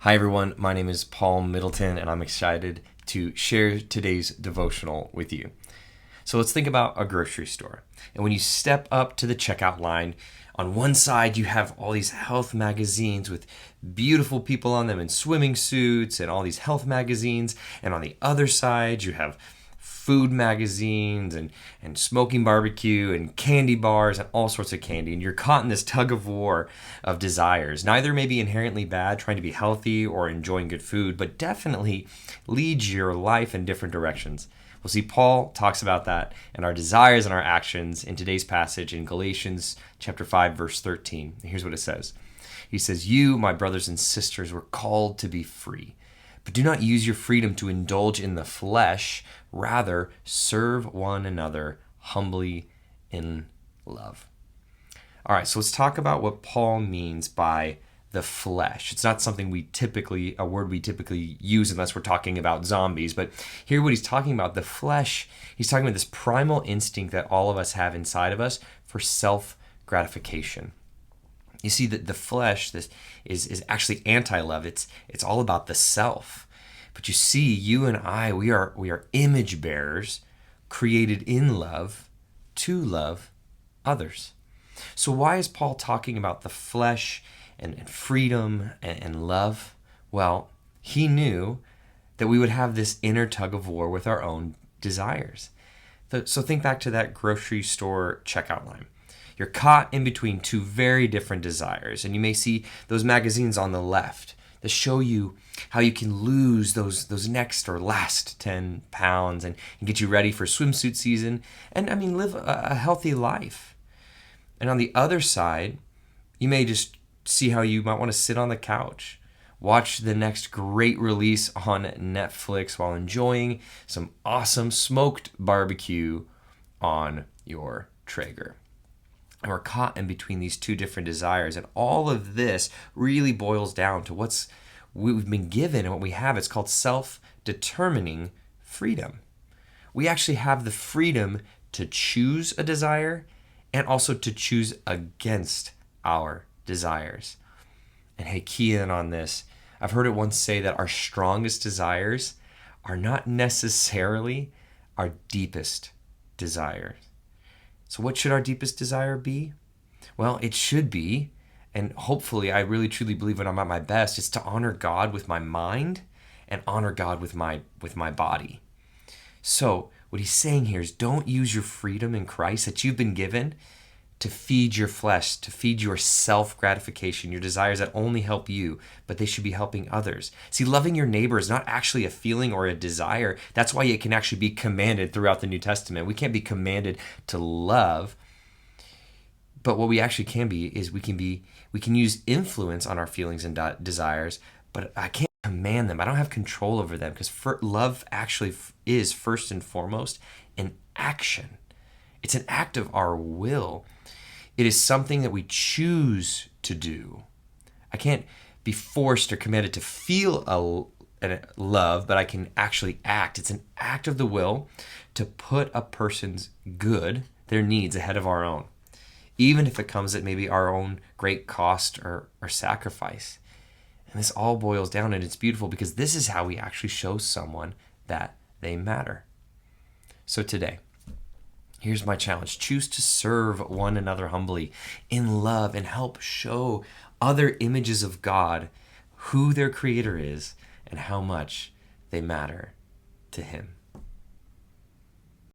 Hi everyone, my name is Paul Middleton and I'm excited to share today's devotional with you. So let's think about a grocery store. And when you step up to the checkout line, on one side you have all these health magazines with beautiful people on them in swimming suits and all these health magazines. And on the other side you have food magazines and smoking barbecue and candy bars and all sorts of candy. And you're caught in this tug-of-war of desires. Neither may be inherently bad, trying to be healthy or enjoying good food, but definitely leads your life in different directions. We'll see Paul talks about that and our desires and our actions in today's passage in Galatians chapter 5, verse 13. Here's what it says. He says, "You, my brothers and sisters, were called to be free. But do not use your freedom to indulge in the flesh. Rather, serve one another humbly in love." All right, so let's talk about what Paul means by the flesh. It's not something a word we typically use unless we're talking about zombies. But here what he's talking about, the flesh, he's talking about this primal instinct that all of us have inside of us for self-gratification. You see that the flesh this is actually anti-love. It's all about the self. But you see, you and I, we are image bearers created in love to love others. So why is Paul talking about the flesh and freedom and love? Well, he knew that we would have this inner tug of war with our own desires. So think back to that grocery store checkout line. You're caught in between two very different desires, and you may see those magazines on the left that show you how you can lose those next or last 10 pounds and get you ready for swimsuit season and live a healthy life. And on the other side, you may just see how you might want to sit on the couch, watch the next great release on Netflix while enjoying some awesome smoked barbecue on your Traeger. And we're caught in between these two different desires. And all of this really boils down to what we've been given and what we have. It's called self-determining freedom. We actually have the freedom to choose a desire and also to choose against our desires. And hey, key in on this. I've heard it once say that our strongest desires are not necessarily our deepest desires. So what should our deepest desire be? Well, it should be, and hopefully I really truly believe when I'm at my best, it's to honor God with my mind and honor God with my body. So what he's saying here is don't use your freedom in Christ that you've been given to feed your flesh, to feed your self-gratification, your desires that only help you, but they should be helping others. See, loving your neighbor is not actually a feeling or a desire. That's why it can actually be commanded throughout the New Testament. We can't be commanded to love, but what we actually can be is we can use influence on our feelings and desires, but I can't command them. I don't have control over them because love actually is first and foremost an action. It's an act of our will. It is something that we choose to do. I can't be forced or commanded to feel a love, but I can actually act. It's an act of the will to put a person's good, their needs, ahead of our own, even if it comes at maybe our own great cost or sacrifice. And this all boils down, and it's beautiful because this is how we actually show someone that they matter. So today, here's my challenge. Choose to serve one another humbly in love and help show other images of God who their Creator is and how much they matter to Him.